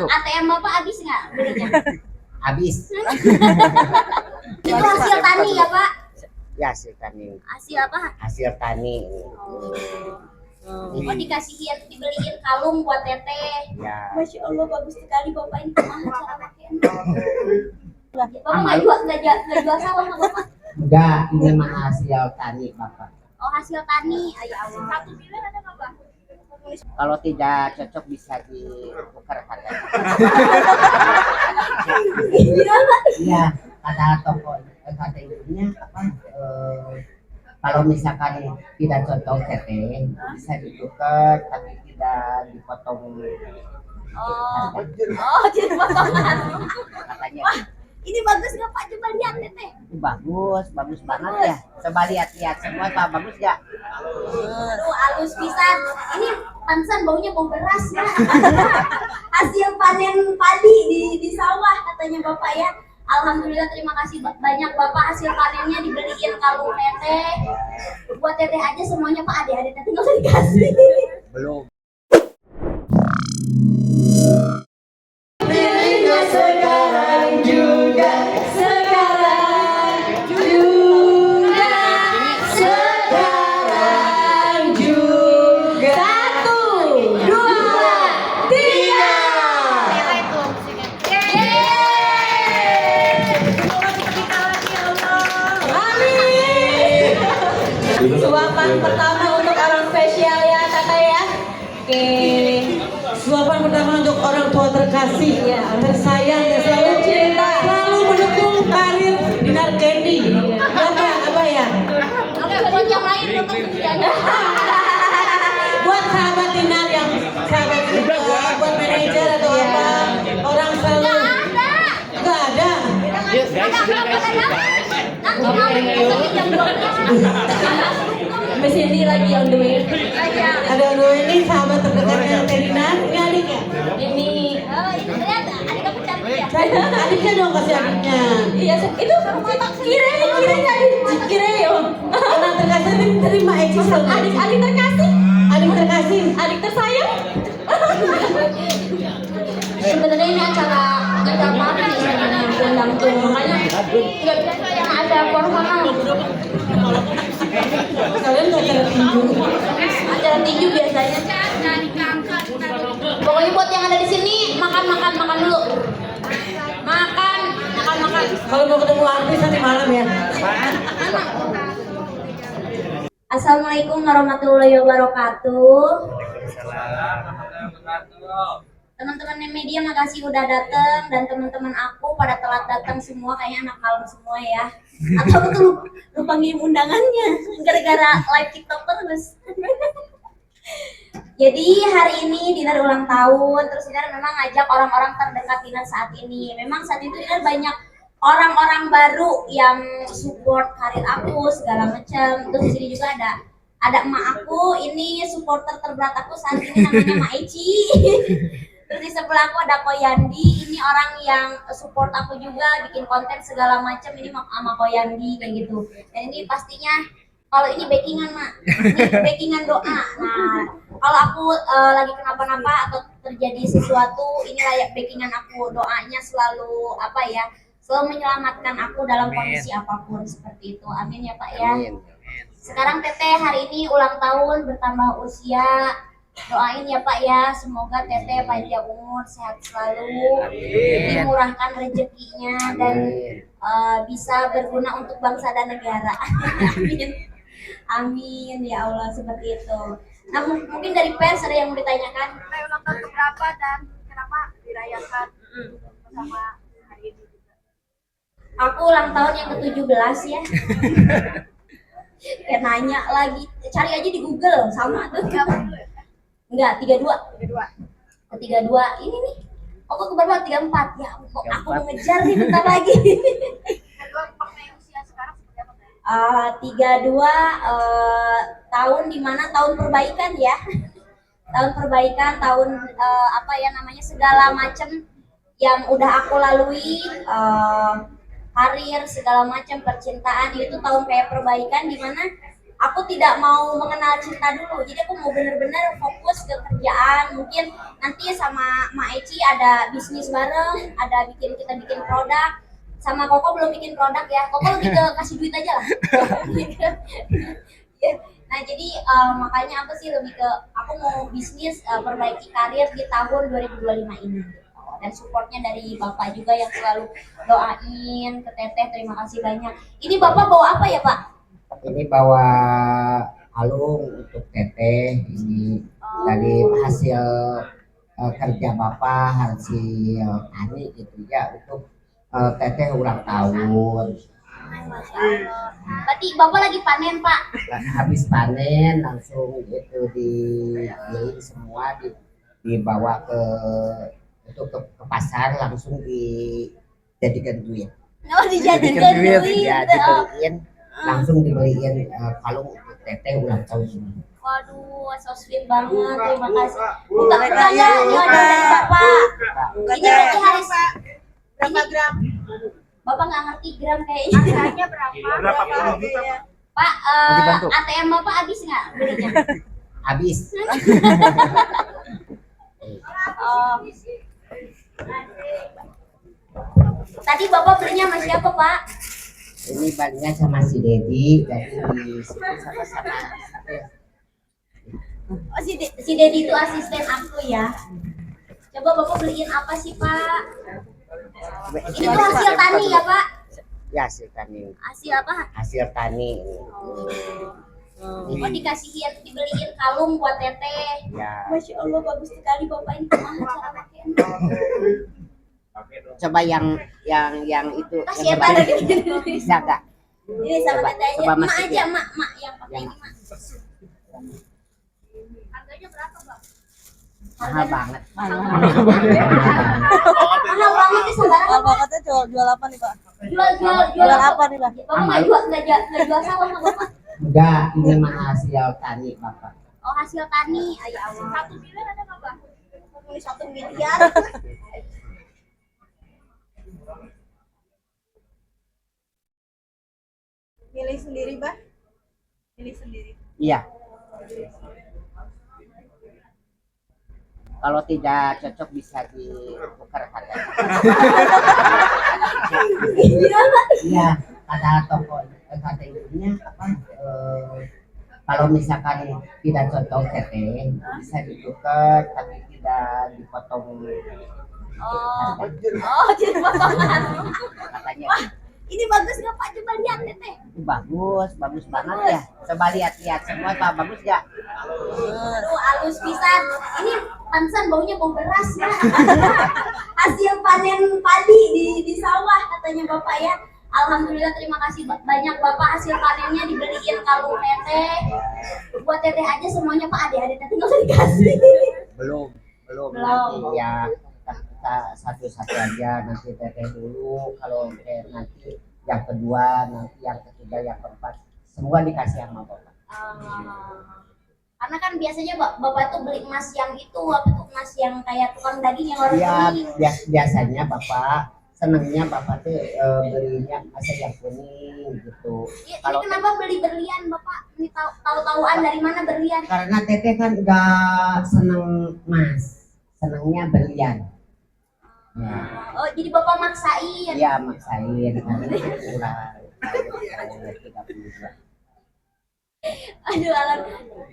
ATM Bapak habis nggak belinya? Habis. Itu hasil tani ya Pak? Ya hasil tani. Hasil apa? Hasil tani. Oh dikasihin, dibeliin kalung buat teteh. Ya. Masya Allah bagus sekali Bapak ini. Cara pakainya. Bapak nggak jual sawah nggak Bapak? Enggak, ini mah hasil tani Bapak. Oh hasil tani, ya Allah. 1 miliar ada nggak Pak? Kalau tidak cocok bisa ditukar harganya. Iya, kata toko kata ibunya apa? Kalau misalkan tidak cocok teteh bisa ditukar tapi tidak dipotong. Jadi potongan. Katanya. Wah, ini bagus nggak Pak? Coba lihat teteh. Bagus banget ya. Coba lihat semua Pak, bagus nggak? Aduh, halus pisan. Ini pantesan baunya bau beras ya. Hasil panen padi di sawah katanya Bapak ya. Alhamdulillah, terima kasih banyak Bapak, hasil panennya dibeliin kalung teteh. Buat teteh aja semuanya Pak, adik-adik teteh nggak usah dikasih. Belum. Suapan pertama untuk orang spesial ya kakak ya. Oke. Suapan pertama untuk orang tua terkasih, ya, tersayang, yang selalu cinta, selalu mendukung karir Dinar Candy. Apa ya? Buat yang lain untuk menjadi. Buat sahabat Dinar yang sahabat kita, buat manajer atau apa, orang selalu. Nggak ada. Nanti malam jam 12. Mbak Cindy lagi on the way. Ada on the way nih sahabat terdekatnya Dinar. Ini adiknya. Ini. Lihat, adik kamu cantik ya. Adiknya dong, kasih adiknya. Iya, itu kira yo. Anak terkasih terima Eci sama Adik terkasih, adik terkasih, adik tersayang. Sebenarnya ini acara party sebenarnya undang tuh, makanya nggak biasa yang ada formal. kalian nggak acara tinju? Acara tinju biasanya. Pokoknya buat yang ada di sini makan dulu. Makan. Kalau mau ketemu artis nanti malam ya. Assalamualaikum warahmatullahi wabarakatuh. Teman-teman media makasih udah datang, dan teman-teman aku pada telat datang semua, kayaknya anak kalem semua ya. Atau betul lupa ngirim undangannya gara-gara live TikTok terus. Jadi hari ini Dinar ulang tahun, terus Dinar memang ngajak orang-orang terdekat Dinar saat ini. Memang saat itu Dinar banyak orang-orang baru yang support karir aku segala macam. Terus di sini juga ada emak aku, ini supporter terberat aku saat ini namanya Mak Eci. Terus di sebelah aku ada Ko Yandi, ini orang yang support aku juga bikin konten segala macam, ini sama Ko Yandi kayak gitu. Dan ini pastinya kalau ini backingan Mak, ini backingan doa. Nah kalau aku lagi kenapa-napa atau terjadi sesuatu, ini layak backingan aku, doanya selalu apa ya, selalu menyelamatkan aku dalam kondisi apapun seperti itu. Amin ya Pak ya. Sekarang Teteh hari ini ulang tahun, bertambah usia. Doain ya Pak ya, semoga Teteh panjang umur, sehat selalu, dimurahkan rezekinya, dan bisa berguna untuk bangsa dan negara. Amin. Amin ya Allah, seperti itu. Nah mungkin dari pers ada yang mau ditanyakan? Ulang tahun keberapa dan kenapa dirayakan bersama hari ini juga? Aku ulang tahun yang ke-17 ya. Kayak nanya lagi, cari aja di Google, sama tuh. Enggak, 32. 32 ini nih. Oh kok keberapa? 34. Ya kok aku mau ngejar nih bentar lagi. 32 usia sekarang seperti apa? 32 tahun dimana tahun perbaikan ya. Tahun perbaikan, tahun apa ya namanya, segala macam yang udah aku lalui, karir segala macam, percintaan, itu tahun kayak perbaikan dimana aku tidak mau mengenal cinta dulu. Jadi aku mau bener-bener fokus ke kerjaan. Mungkin nanti sama Mak Eci ada bisnis bareng, ada kita bikin produk. Sama Koko belum bikin produk ya. Koko lebih ke kasih duit aja lah. Nah jadi makanya aku sih lebih ke aku mau bisnis perbaiki karir di tahun 2025 ini. Dan supportnya dari Bapak juga yang selalu doain ke Teteh, terima kasih banyak. Ini Bapak bawa apa ya Pak? Ini bawa kalung untuk Teteh, ini dari hasil kerja Bapak, hasil tani gitu ya, untuk Teteh ulang tahun. Masya Allah. Berarti Bapak lagi panen Pak? Habis panen langsung itu digiling semua, dibawa ke pasar, langsung dijadikan duit. Oh dijadikan duit. Ya dibeliin, langsung dibeliin kalung untuk Teteh ulang tahun ini. Waduh, so sweet banget, terima kasih. Buka ya, ini ada dari Bapak. Ini berarti hari Berapa gram? Bapak nggak ngerti gram kayaknya. Harganya berapa? Berapa puluh juta? Pak, Dibantu. ATM Bapak habis nggak belinya? Habis. Oh. Tadi Bapak belinya sama siapa Pak? Ini baliknya sama si Dedi, jadi sama-sama. Oh si Dedi itu asisten aku ya. Coba Bapak beliin apa sih Pak? Ini tuh hasil tani ya Pak? Ya hasil tani. Hasil apa? Hasil tani. Oh dikasihin, dibeliin kalung buat Teteh. Ya. Masya Allah bagus sekali Bapak ini kemana cara pakainya? Coba yang itu Kasih yang apa lagi? bisa nggak? Ini sama Coba- Teteh aja. coba Mak masukin. aja, mak yang pakai Yang- ini mak. Harganya berapa, Bang? Mahal banget. Mahal banget sih saudara. Kalau bakatnya jual apa nih Pak? Jual apa nih Pak? Bapak nggak jual sawah nggak Bapak? Enggak, ini mah hasil tani Bapak. Oh hasil tani, ya Allah. 1 miliar ada nggak, Bang? Ini 1 miliar. Milih sendiri, Bang? Milih sendiri. Iya. Kalau tidak cocok bisa ditukar katanya. Iya, kata toko, kata ibunya apa? Kalau misalkan tidak cocok Teteh bisa ditukar, tapi tidak dipotong Oh, harga. jadi potongan. Katanya Ini bagus nggak Pak? Coba lihat Teteh. itu bagus banget ya. Coba lihat semua Pak, bagus nggak? Aduh, halus pisan. Ini pantesan baunya bau beras ya. Hasil panen padi di sawah katanya Bapak ya. Alhamdulillah terima kasih banyak Bapak, hasil panennya dibeliin kalung Teteh. Buat Teteh aja semuanya Pak, adik-adik Teteh nggak usah dikasih. Belum Belum. nanti ya kita satu-satu aja, nanti Teteh dulu, kalau nanti yang kedua, nanti yang ketiga, yang keempat, semua dikasih sama Bapak. Karena kan biasanya Bapak tuh beli emas yang itu, apa tuh emas yang kayak tukang daging yang orang Ya kuning. biasanya Bapak senangnya Bapak tuh belinya masa yang kuning gitu. Ini Kalau kenapa beli berlian Bapak? Ini tahu-tahuan dari mana berlian? karena Teteh kan nggak seneng emas, senangnya berlian. Ya, Oh, jadi Bapak maksain. iya maksain karena kurang 32. Aduh, Alan.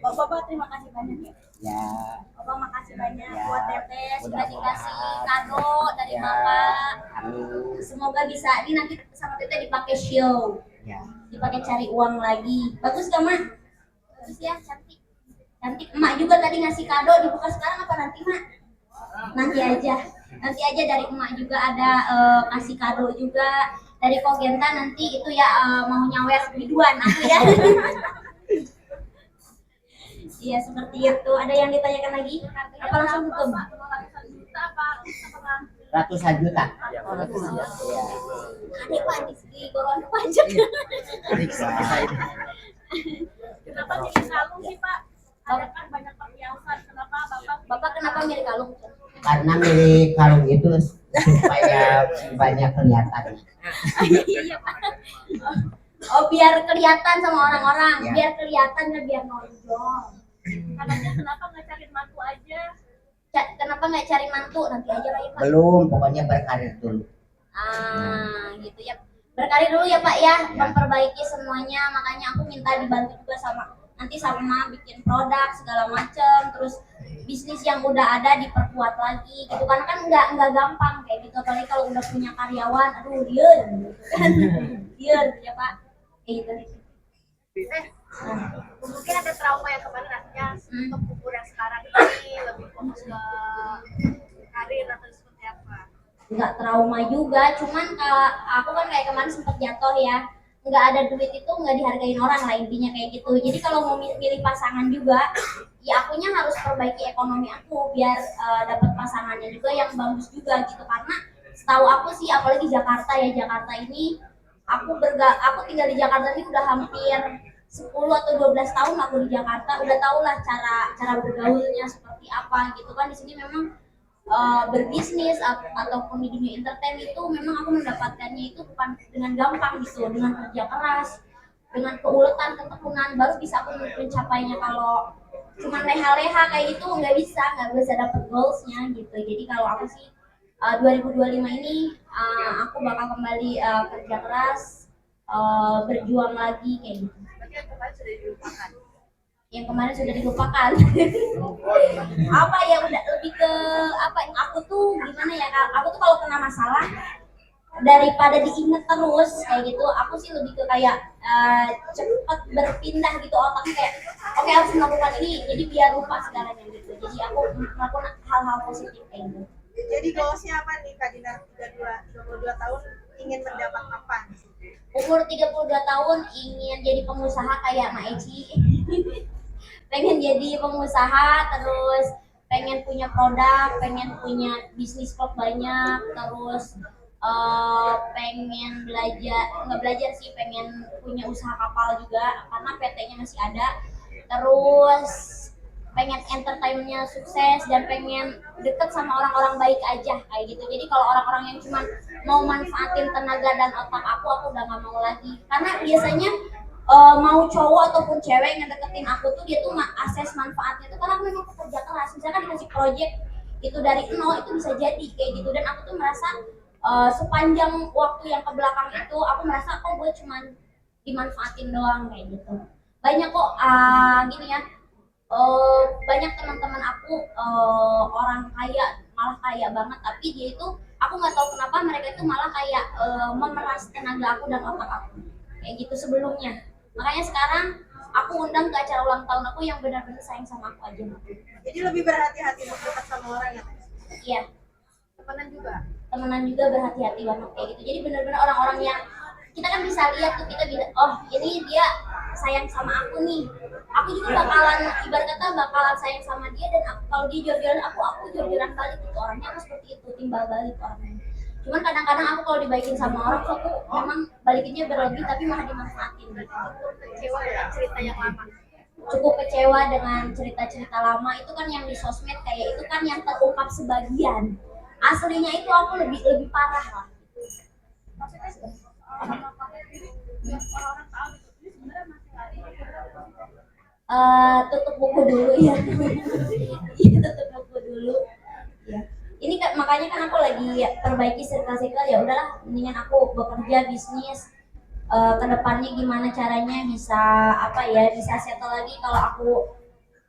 Bapak terima kasih banyak ya. Ya, Bapak makasih banyak Ya, buat Teteh sudah mudah-mudahan. dikasih kado dari ya, Bapak. amin. Semoga bisa ini nanti sama Teteh dipakai show, Ya, dipakai cari uang lagi. Bagus gak Mak? Bagus ya, cantik. Cantik. Emak juga tadi ngasih kado, dibuka sekarang apa nanti Mak? Nanti aja dari emak juga ada kasih kado juga dari Kogenta nanti itu ya mau nyawer biduan aku ya. Iya seperti itu. Ada yang ditanyakan lagi? Apa langsung tutup? Ratusan juta apa? ratusan juta. Adek Pak di golongan pajak. Kenapa milih kalung sih, Pak? Ada kan banyak perhiasan. Kenapa Bapak kenapa milih kalung? Karena milih kalung itu supaya banyak kelihatan. Iya Pak. Oh, biar kelihatan sama orang-orang, Ya. biar kelihatan dan biar nonjol. Katanya kenapa nggak cari mantu aja? Kenapa nggak cari mantu? Nanti aja lah ya Pak. Belum, pokoknya berkarir dulu. Gitu ya. Berkarir dulu ya Pak ya, Ya. memperbaiki semuanya. Makanya aku minta dibantu juga sama bikin produk segala macam, terus bisnis yang udah ada diperkuat lagi gitu. Karena kan nggak gampang kayak gitu. Apalagi kalau udah punya karyawan, aduh liar gitu kan. Liar ya Pak. Kayak gitu. Mungkin ada trauma yang kemarin artinya untuk umur yang sekarang ini lebih fokus ke karir atau seperti apa? Nggak trauma juga, cuman aku kan kayak kemarin sempet jatuh ya, nggak ada duit itu nggak dihargain orang lah, intinya kayak gitu. Jadi kalau mau milih pasangan juga, ya akunya harus perbaiki ekonomi aku biar dapat pasangannya juga yang bagus juga gitu. Karena setahu aku sih, apalagi Jakarta ya, Jakarta ini aku tinggal di Jakarta ini udah hampir 10 atau 12 tahun aku di Jakarta, udah tau lah cara bergaulnya seperti apa gitu kan. Di sini memang berbisnis ataupun di dunia entertain itu memang aku mendapatkannya itu bukan dengan gampang gitu, dengan kerja keras, dengan keuletan, ketekunan, baru bisa aku mencapainya. Kalau cuma leha-leha kayak gitu nggak bisa dapet goalsnya gitu. Jadi kalau aku sih 2025 ini aku bakal kembali kerja keras, berjuang lagi kayak gitu. Berarti yang kemarin sudah dilupakan. Yang kemarin sudah dilupakan. Apa ya, udah lebih ke apa, aku tuh gimana ya, aku tuh kalau kena masalah daripada diinget terus kayak gitu, aku sih lebih ke kayak cepet berpindah gitu otaknya, kayak oke, harus melakukan ini jadi biar lupa segalanya gitu. Jadi aku melakukan hal-hal positif kayak gitu. Jadi goalsnya apa nih Kak Dina? 32 tahun ingin mendapat apa? Umur 32 tahun ingin jadi pengusaha kayak Ma Eci. Pengen jadi pengusaha, terus pengen punya produk, pengen punya bisnis klub banyak, terus pengen nggak belajar sih, pengen punya usaha kapal juga karena PT-nya masih ada. Terus pengen entertainmentnya sukses dan pengen deket sama orang-orang baik aja kayak gitu. Jadi kalau orang-orang yang cuma mau manfaatin tenaga dan otak aku udah nggak mau lagi. Karena biasanya mau cowok ataupun cewek yang deketin aku tuh, dia tuh akses manfaatnya tuh karena aku memang pekerja keras. Misalkan dikasih project itu dari nol, itu bisa jadi kayak gitu. Dan aku tuh merasa sepanjang waktu yang kebelakang itu aku merasa kok gue cuman dimanfaatin doang kayak gitu. Banyak kok gini ya, banyak teman-teman aku orang kaya, malah kaya banget, tapi dia itu aku nggak tahu kenapa mereka itu malah kayak memeras tenaga aku dan otak aku kayak gitu sebelumnya. Makanya sekarang aku undang ke acara ulang tahun aku yang benar-benar sayang sama aku aja. Jadi lebih berhati-hati untuk dekat sama orang ya? Iya, Temenan juga. temenan juga berhati-hati banget kayak gitu. Jadi benar-benar orang-orang yang kita kan bisa lihat tuh, kita bisa, oh ini dia sayang sama aku nih, aku juga bakalan, ibarat kata bakalan sayang sama dia. Dan kalau dia jor-joran aku jor-joran balik gitu. Orangnya aku seperti itu, timbal balik orangnya. Cuman kadang-kadang aku kalau dibaikin sama orang tuh aku memang balikinnya berlebih, tapi malah dimanfaatin gitu. Kecewa dengan cerita yang lama. Cukup kecewa dengan cerita-cerita lama itu kan, yang di sosmed kayak itu kan yang terungkap sebagian. Aslinya itu aku lebih parah lah. Maksudnya orang-orang tahu itu sebenarnya masih lari. Tutup buku dulu ya. Iya, tutup buku dulu. Ya. Ini kan makanya kan aku lagi perbaiki circle-circle, ya udahlah mendingan aku bekerja bisnis, kedepannya gimana caranya bisa apa ya, bisa settle lagi. Kalau aku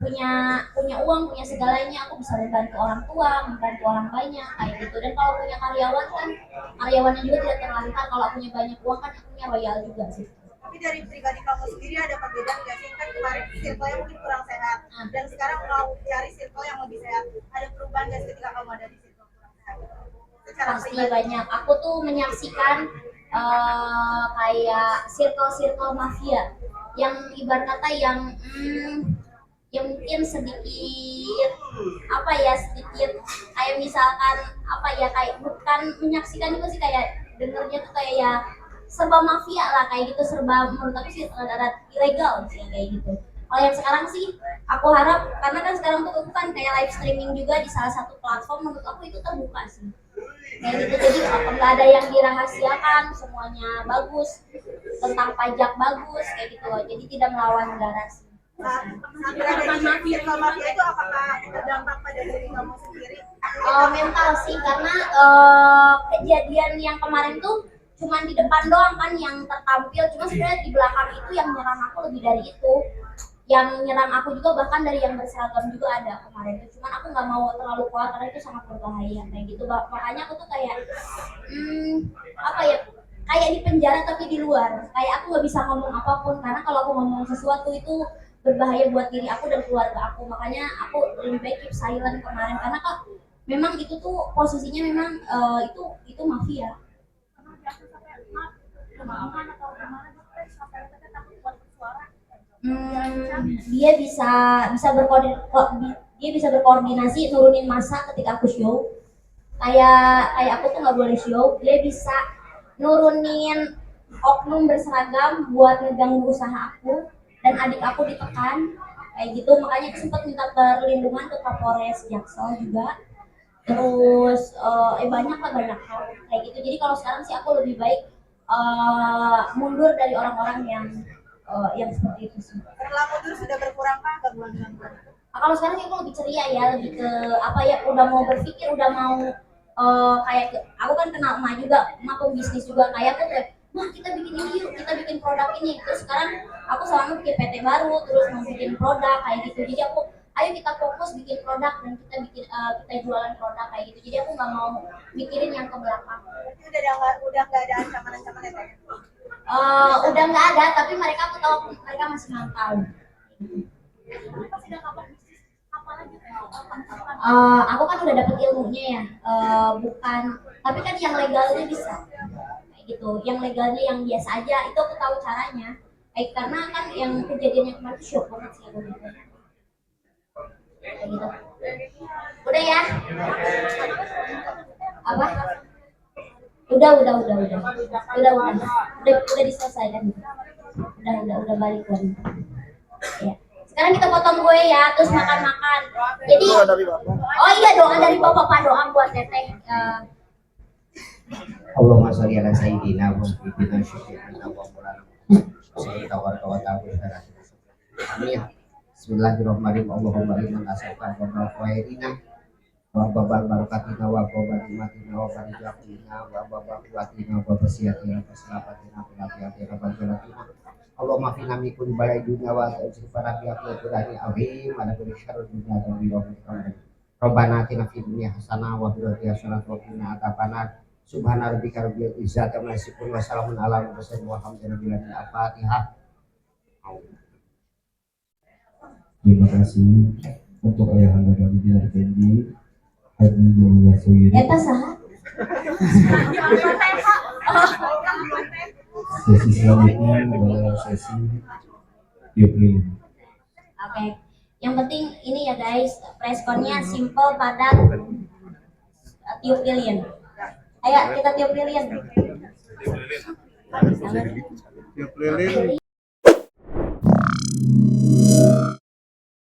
punya uang, punya segalanya, aku bisa membantu orang tua, membantu orang banyak kayak gitu. Dan kalau punya karyawan kan, karyawannya juga tidak terlantar. Kalau punya banyak uang kan akunya royal juga sih. Tapi dari pribadi kamu sendiri ada perbedaan nggak sih? Kan kemarin circle-nya mungkin kurang sehat, dan sekarang mau cari circle yang lebih sehat. Ada perubahan nggak sih ketika kamu ada di circle kurang sehat? Secara Pasti pribadi. banyak. Aku tuh menyaksikan kayak circle-circle mafia yang ibarat kata yang mungkin sedikit apa ya, sedikit kayak misalkan apa ya, kayak bukan menyaksikan juga sih, kayak dengernya tuh kayak ya serba mafia lah kayak gitu, serba menurut aku sih rada ilegal sih kayak gitu. Kalau yang sekarang sih aku harap, karena kan sekarang tuh kan kayak live streaming juga di salah satu platform, menurut aku itu terbuka sih kayak gitu. Jadi nggak ada yang dirahasiakan, semuanya bagus. tentang pajak bagus kayak gitu loh. Jadi tidak melawan negara sih. Saat berada di circle mafia itu apakah berdampak pada diri kamu sendiri? Mental sih karena kejadian yang kemarin tuh cuman di depan doang kan yang tertampil, cuma sebenarnya di belakang itu yang nyerang aku lebih dari itu. Yang nyerang aku juga bahkan dari yang berseragam juga ada kemarin tuh, cuman aku nggak mau terlalu keluar karena itu sangat berbahaya kayak gitu. Makanya aku tuh kayak apa ya, kayak di penjara tapi di luar, kayak aku nggak bisa ngomong apapun karena kalau aku ngomong sesuatu itu berbahaya buat diri aku dan keluarga aku. Makanya aku lebih baik keep silent kemarin karena kok memang itu tuh posisinya memang itu mafia. Dia bisa berkoordinasi nurunin massa ketika aku show. Kayak aku tuh nggak boleh show, dia bisa nurunin oknum berseragam buat ngeganggu usaha aku dan adik aku ditekan kayak gitu. Makanya aku sempat minta perlindungan ke Kapolres Jaksel juga. Terus banyak hal kayak gitu. Jadi kalau sekarang sih aku lebih baik mundur dari orang-orang yang seperti itu sih. Setelah mundur sudah berkurang kah gangguan-gangguan? Kalau sekarang sih aku lebih ceria ya, lebih ke apa ya, udah mau berpikir, udah mau aku kan kenal emak juga, emak pembisnis juga, kayak aku tuh mah kita bikin ini yuk, kita bikin produk ini. Terus sekarang aku selama bikin PT baru, terus mau bikin produk kayak gitu. Jadi aku ayo kita fokus bikin produk dan kita jualan produk kayak gitu. Jadi aku nggak mau mikirin yang ke belakang. Berarti udah nggak ada ancaman-ancaman ya Teh? Udah nggak ada, tapi mereka aku tahu mereka masih mantau. Aku kan udah dapet ilmunya ya, bukan, tapi kan yang legalnya bisa kayak gitu. Yang legalnya yang biasa aja itu aku tahu caranya. Karena kan yang kejadian yang kemarin shock banget sih aku gitu. Kayak gitu. Udah ya? Apa? Udah diselesaikan. Udah balik lagi. Ya. Sekarang kita potong kue ya, terus makan-makan. Jadi, oh iya doa dari bapak, doa buat teteh. Allahumma sholli ala sayyidina wa sayyidina syukurina wa maulana sayyidina wa ta'ala. Amin. Bismillahirrahmanirrahim. Allahumma inna nas'aluka wa khairina wa babal barakatina wa babal nikmatina wa barakatuhina wa babal quwwatina wa basiyatina wa salafatina wa nafiyatina wa baratina. Allahumma fina min kulli balai dunya wa ta'ala bi aqwali azim ala kulli syarri dunya wa bi rahmatika. Rabbana atina fid dunya hasanah wa fil akhirati hasanah wa qina adzabannar. Subhana rabbika rabbil izzati amma yasifun wa salamun alal mursalin walhamdulillahi rabbil alamin. Al-Fatihah. Terima kasih untuk ayahanda kami Dinar Fendi, Haji Nurullah Suyiri. Eta saha? Sesi selanjutnya adalah sesi tiup lilin. Oke. Yang penting ini ya guys, responnya simple, padat, tiup lilin. Ayo kita tiup lilin. Tiup lilin.